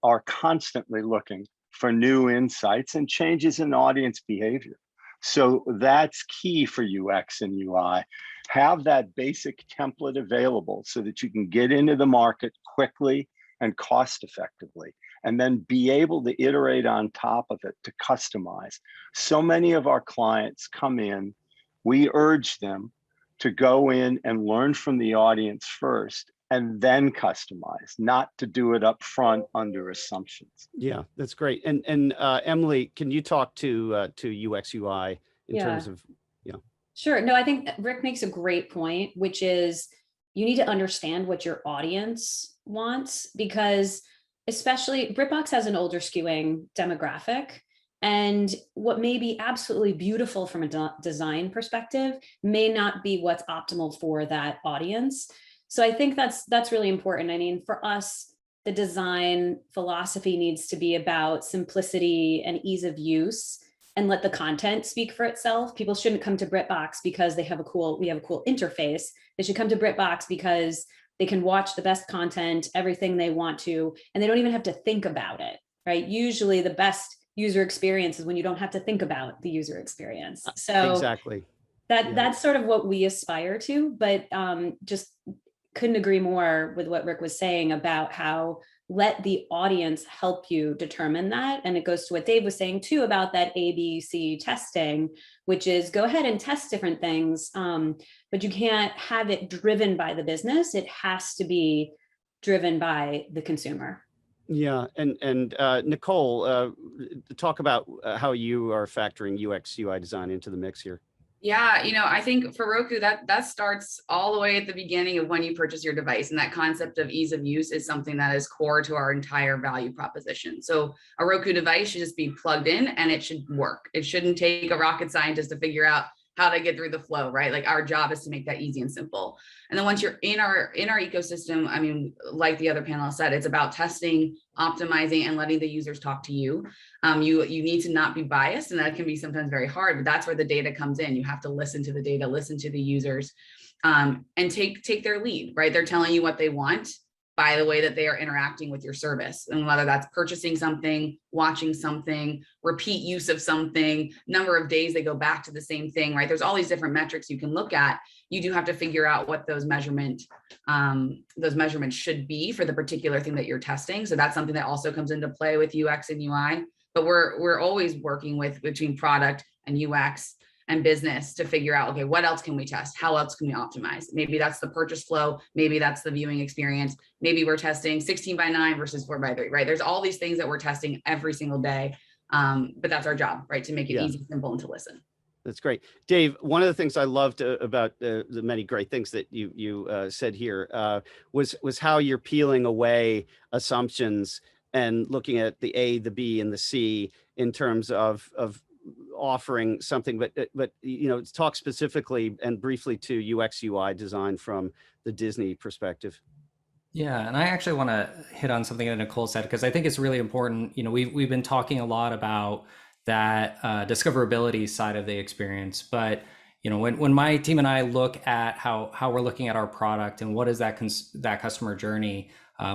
are constantly looking for new insights and changes in audience behavior. So that's key for UX and UI. Have that basic template available so that you can get into the market quickly and cost effectively, and then be able to iterate on top of it to customize. So many of our clients come in, we urge them to go in and learn from the audience first and then customize, not to do it up front under assumptions. Yeah, that's great. And Emily, can you talk to UX UI in terms of, Sure. No, I think Rick makes a great point, which is you need to understand what your audience wants, because especially BritBox has an older skewing demographic. And what may be absolutely beautiful from a design perspective may not be what's optimal for that audience. So I think that's really important. I mean, for us, the design philosophy needs to be about simplicity and ease of use, and let the content speak for itself. People shouldn't come to BritBox because we have a cool interface. They should come to BritBox because they can watch the best content, everything they want to, and they don't even have to think about it, right? Usually the best user experience is when you don't have to think about the user experience. So exactly. That's sort of what we aspire to, but just couldn't agree more with what Rick was saying about how let the audience help you determine that. And it goes to what Dave was saying too about that ABC testing, which is go ahead and test different things, but you can't have it driven by the business. It has to be driven by the consumer. Yeah, and Nicole, talk about how you are factoring UX UI design into the mix here. Yeah, I think for Roku, that starts all the way at the beginning of when you purchase your device. And that concept of ease of use is something that is core to our entire value proposition. So a Roku device should just be plugged in and it should work. It shouldn't take a rocket scientist to figure out how to get through the flow, right? Like our job is to make that easy and simple. And then once you're in our ecosystem, I mean, like the other panelists said, it's about testing, optimizing, and letting the users talk to you. You need to not be biased, and that can be sometimes very hard, but that's where the data comes in. You have to listen to the data, listen to the users, and take their lead, right? They're telling you what they want by the way that they are interacting with your service, and whether that's purchasing something, watching something, repeat use of something, number of days they go back to the same thing, right? There's all these different metrics you can look at. You do have to figure out what those measurements should be for the particular thing that you're testing. So that's something that also comes into play with UX and UI. But we're always working between product and UX and business to figure out, okay, what else can we test? How else can we optimize? Maybe that's the purchase flow. Maybe that's the viewing experience. Maybe we're testing 16:9 versus 4:3, right? There's all these things that we're testing every single day. But that's our job, right? To make it easy, simple, and to listen. That's great. Dave, one of the things I loved about the many great things that you said here was how you're peeling away assumptions and looking at the A, the B, and the C in terms of offering something, but talk specifically and briefly to UX UI design from the Disney perspective. Yeah, and I actually want to hit on something that Nicole said, because I think it's really important. We've been talking a lot about that discoverability side of the experience, but when my team and I look at how we're looking at our product and what is that customer journey,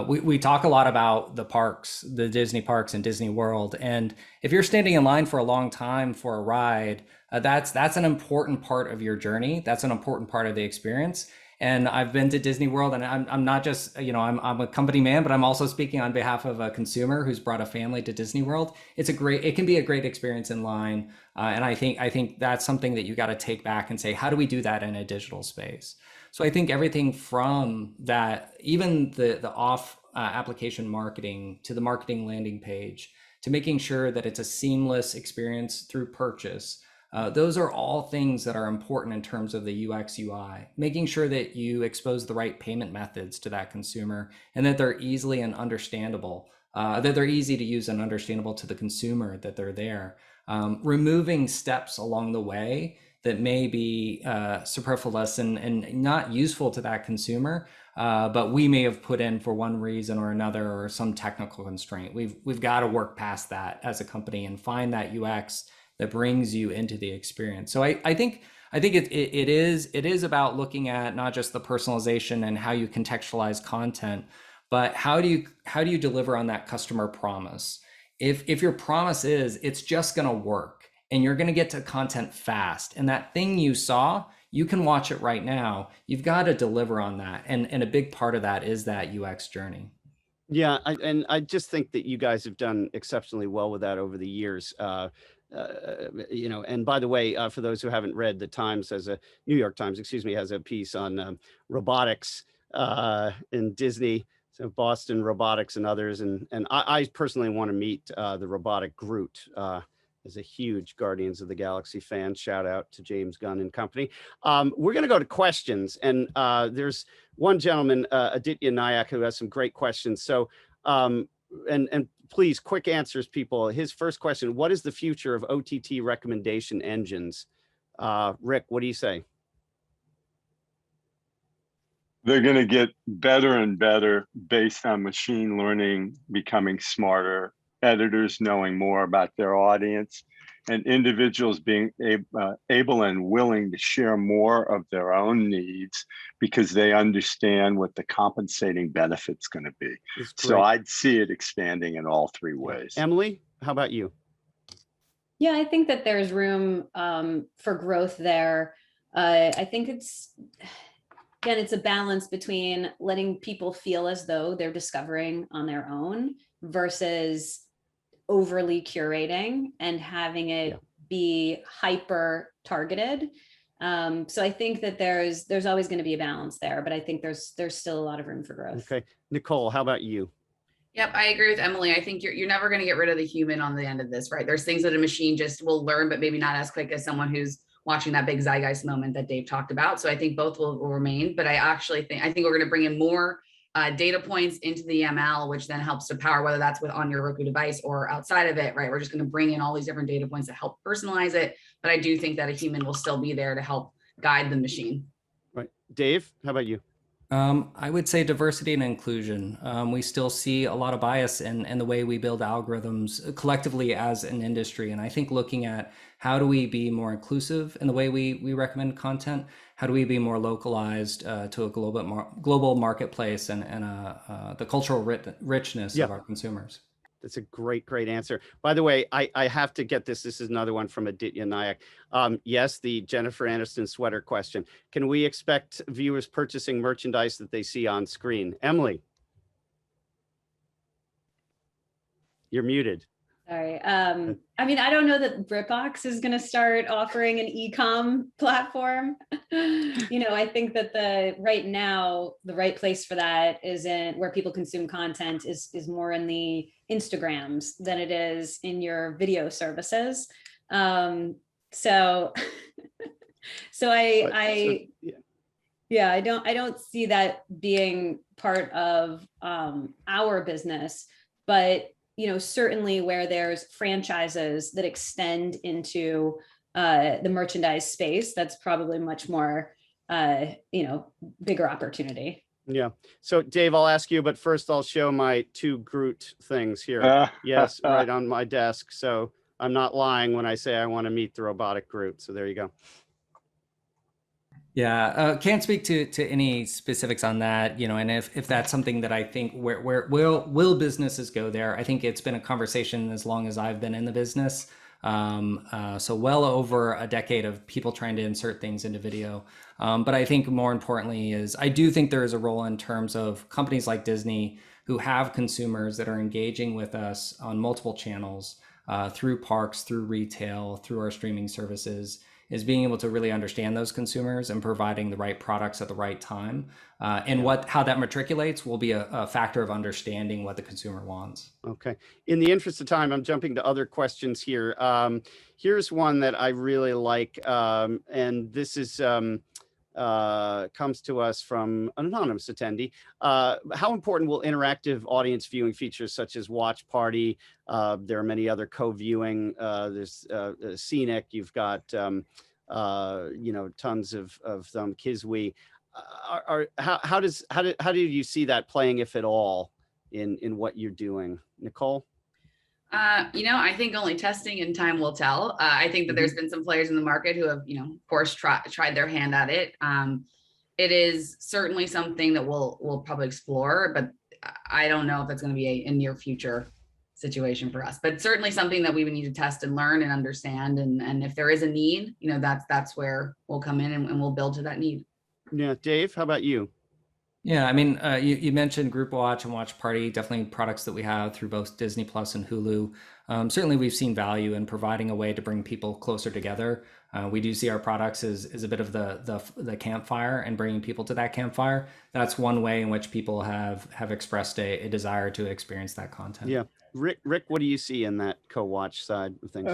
we talk a lot about the parks, the Disney parks and Disney World. And if you're standing in line for a long time for a ride, that's an important part of your journey. That's an important part of the experience. And I've been to Disney World, and I'm not just, I'm a company man, but I'm also speaking on behalf of a consumer who's brought a family to Disney World. It can be a great experience in line. And I think that's something that you got to take back and say, how do we do that in a digital space? So I think everything from that, even the off application marketing to the marketing landing page, to making sure that it's a seamless experience through purchase. Those are all things that are important in terms of the UX UI, making sure that you expose the right payment methods to that consumer and that they're easily and understandable, that they're easy to use and understandable to the consumer, that they're there. Removing steps along the way that may be superfluous and not useful to that consumer, but we may have put in for one reason or another or some technical constraint. We've got to work past that as a company and find that UX that brings you into the experience. So I think it is about looking at not just the personalization and how you contextualize content, but how do you deliver on that customer promise? If your promise is it's just going to work and you're going to get to content fast, and that thing you saw, you can watch it right now, you've got to deliver on that. And a big part of that is that UX journey. Yeah, I just think that you guys have done exceptionally well with that over the years. And by the way, for those who haven't read, New York Times, has a piece on robotics in Disney, so Boston Robotics and others. And I personally want to meet the robotic Groot. As a huge Guardians of the Galaxy fan, shout out to James Gunn and company. We're going to go to questions, and there's one gentleman, Aditya Nayak, who has some great questions. So, and please, quick answers, people. His first question: what is the future of OTT recommendation engines? Rick, what do you say? They're going to get better and better based on machine learning becoming smarter, editors knowing more about their audience, and individuals being able and willing to share more of their own needs because they understand what the compensating benefit's going to be. So I'd see it expanding in all three ways. Emily, how about you? Yeah, I think that there's room for growth there. I think it's a balance between letting people feel as though they're discovering on their own versus overly curating and having it be hyper targeted. So I think that there's always going to be a balance there, but I think there's still a lot of room for growth. Okay, Nicole, how about you? Yep, I agree with Emily. I think you're never going to get rid of the human on the end of this, right? There's things that a machine just will learn, but maybe not as quick as someone who's watching that big zeitgeist moment that Dave talked about. So I think both will remain, but I think we're going to bring in more data points into the ML, which then helps to power, whether that's on your Roku device or outside of it, right? We're just going to bring in all these different data points to help personalize it. But I do think that a human will still be there to help guide the machine. Right. Dave, how about you? I would say diversity and inclusion. We still see a lot of bias in the way we build algorithms collectively as an industry. And I think looking at how do we be more inclusive in the way we recommend content? How do we be more localized to a global marketplace and the cultural richness of our consumers? That's a great answer. By the way, I have to get this. This is another one from Aditya Nayak. Yes, the Jennifer Aniston sweater question. Can we expect viewers purchasing merchandise that they see on screen? Emily, you're muted. Sorry. I mean, I don't know that BritBox is going to start offering an e-com platform. I think that right now, the right place for that is in where people consume content is more in the Instagrams than it is in your video services. I don't see that being part of our business, but certainly where there's franchises that extend into the merchandise space, that's probably much more, bigger opportunity. Yeah. So Dave, I'll ask you, but first I'll show my two Groot things here. Yes, right on my desk. So I'm not lying when I say I want to meet the robotic Groot. So there you go. Yeah, can't speak to any specifics on that, and if that's something that I think where will businesses go there? I think it's been a conversation as long as I've been in the business So well over a decade of people trying to insert things into video. But I think more importantly is I do think there is a role in terms of companies like Disney who have consumers that are engaging with us on multiple channels through parks, through retail, through our streaming services, is being able to really understand those consumers and providing the right products at the right time. And how that matriculates will be a factor of understanding what the consumer wants. Okay. In the interest of time, I'm jumping to other questions here. Here's one that I really like, and this is comes to us from an anonymous attendee. How important will interactive audience viewing features such as Watch Party? There are many other co-viewing. There's Scenic. You've got tons of them. Kiswi. How do you see that playing, if at all, in what you're doing, Nicole? I think only testing and time will tell. I think that there's been some players in the market who have, of course, tried their hand at it. It is certainly something that we'll probably explore, but I don't know if it's going to be a near future situation for us. But certainly something that we would need to test and learn and understand. And if there is a need, that's where we'll come in and we'll build to that need. Yeah, Dave, how about you? Yeah, I mean, you mentioned Group Watch and Watch Party, definitely products that we have through both Disney Plus and Hulu. Certainly, we've seen value in providing a way to bring people closer together. We do see our products as a bit of the campfire and bringing people to that campfire. That's one way in which people have expressed a desire to experience that content. Yeah. Rick, what do you see in that co-watch side of things?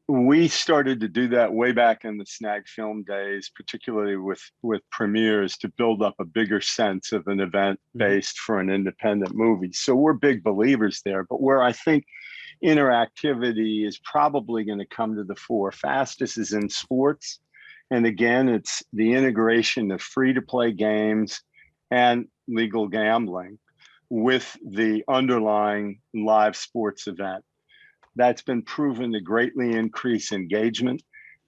We started to do that way back in the Snag Film days, particularly with premieres, to build up a bigger sense of an event based for an independent movie. So we're big believers there. But where I think interactivity is probably going to come to the fore fastest is in sports. And again, it's the integration of free-to-play games and legal gambling with the underlying live sports event. That's been proven to greatly increase engagement.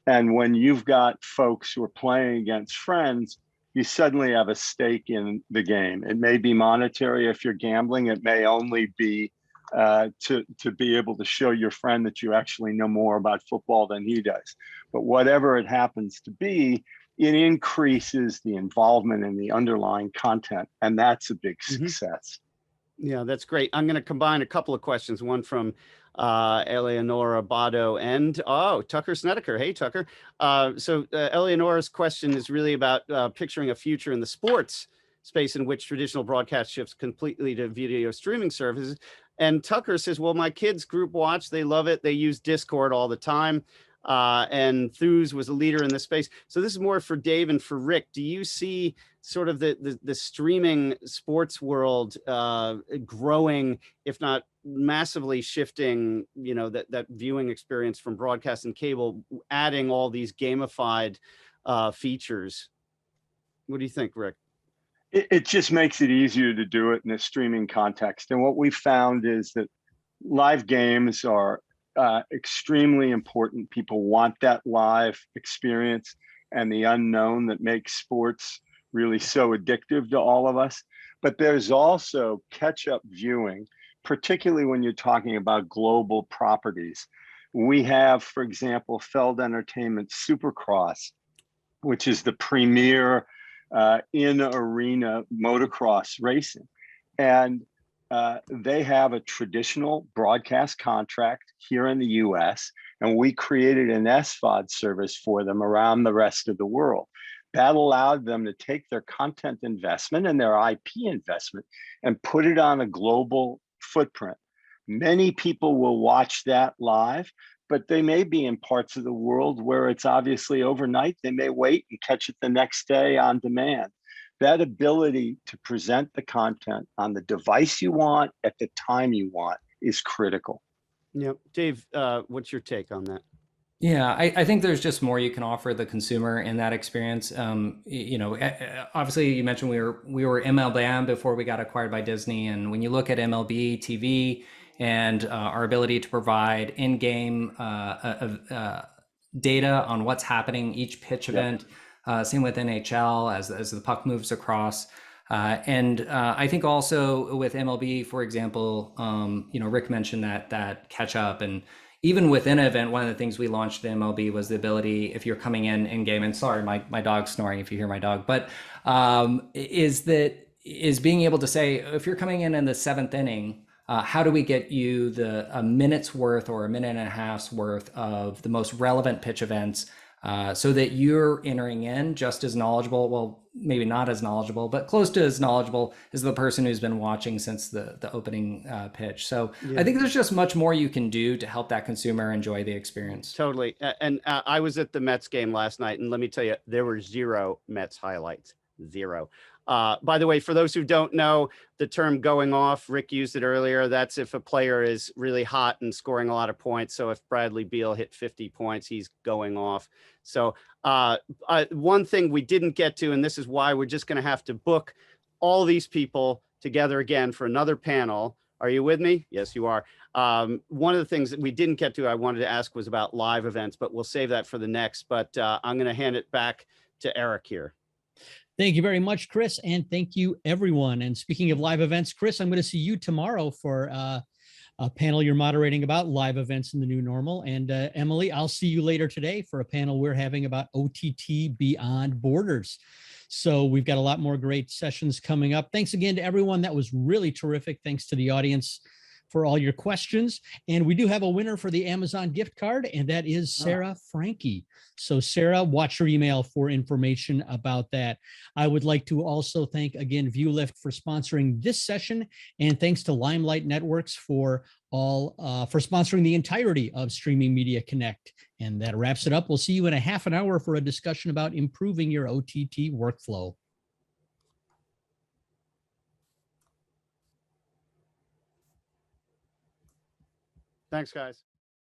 And when you've got folks who are playing against friends, you suddenly have a stake in the game. It may be monetary if you're gambling. It may only be to be able to show your friend that you actually know more about football than he does. But whatever it happens to be, it increases the involvement in the underlying content. And that's a big success. Yeah, that's great. I'm going to combine a couple of questions, one from Eleonora Bado and Tucker Snedeker. Hey, Tucker. So Eleonora's question is really about picturing a future in the sports space in which traditional broadcast shifts completely to video streaming services. And Tucker says, well, my kids group watch, they love it. They use Discord all the time. And Thews was a leader in this space. So this is more for Dave and for Rick. Do you see sort of the streaming sports world growing, if not massively shifting, that viewing experience from broadcast and cable, adding all these gamified features? What do you think, Rick? It just makes it easier to do it in a streaming context. And what we found is that live games are extremely important. People want that live experience and the unknown that makes sports really so addictive to all of us. But there's also catch-up viewing, particularly when you're talking about global properties. We have, for example, Feld Entertainment Supercross, which is the premier in-arena motocross racing. And they have a traditional broadcast contract here in the US, and we created an SVOD service for them around the rest of the world. That allowed them to take their content investment and their IP investment and put it on a global footprint. Many people will watch that live, but they may be in parts of the world where it's obviously overnight. They may wait and catch it the next day on demand. That ability to present the content on the device you want at the time you want is critical. Yeah. Dave, what's your take on that? Yeah, I think there's just more you can offer the consumer in that experience. Obviously, you mentioned we were MLB before we got acquired by Disney, and when you look at MLB TV and our ability to provide in-game data on what's happening each pitch event, same with NHL as the puck moves across. And I think also with MLB, for example, Rick mentioned that catch up, and even within an event, one of the things we launched in MLB was the ability, if you're coming in game, and sorry, my dog's snoring if you hear my dog, but is being able to say, if you're coming in the 7th inning, how do we get you a minute's worth or a minute and a half's worth of the most relevant pitch events, so that you're entering in just as knowledgeable, well, maybe not as knowledgeable, but close to as knowledgeable as the person who's been watching since the opening pitch. So Yeah. I think there's just much more you can do to help that consumer enjoy the experience. Totally. And I was at the Mets game last night, and let me tell you, there were 0 Mets highlights. 0. By the way, for those who don't know, the term going off, Rick used it earlier. That's if a player is really hot and scoring a lot of points. So if Bradley Beal hit 50 points, he's going off. So one thing we didn't get to, and this is why we're just going to have to book all these people together again for another panel. Are you with me? Yes, you are. One of the things that we didn't get to, I wanted to ask, was about live events, but we'll save that for the next. But I'm going to hand it back to Eric here. Thank you very much, Chris. And thank you, everyone. And speaking of live events, Chris, I'm going to see you tomorrow for a panel you're moderating about live events in the new normal. And Emily, I'll see you later today for a panel we're having about OTT Beyond Borders. So we've got a lot more great sessions coming up. Thanks again to everyone. That was really terrific. Thanks to the audience for all your questions. And we do have a winner for the Amazon gift card, and that is Sarah Frankie. So Sarah, watch your email for information about that. I would like to also thank again ViewLift for sponsoring this session, and thanks to Limelight Networks for sponsoring the entirety of Streaming Media Connect. And that wraps it up. We'll see you in a half an hour for a discussion about improving your OTT workflow. Thanks, guys.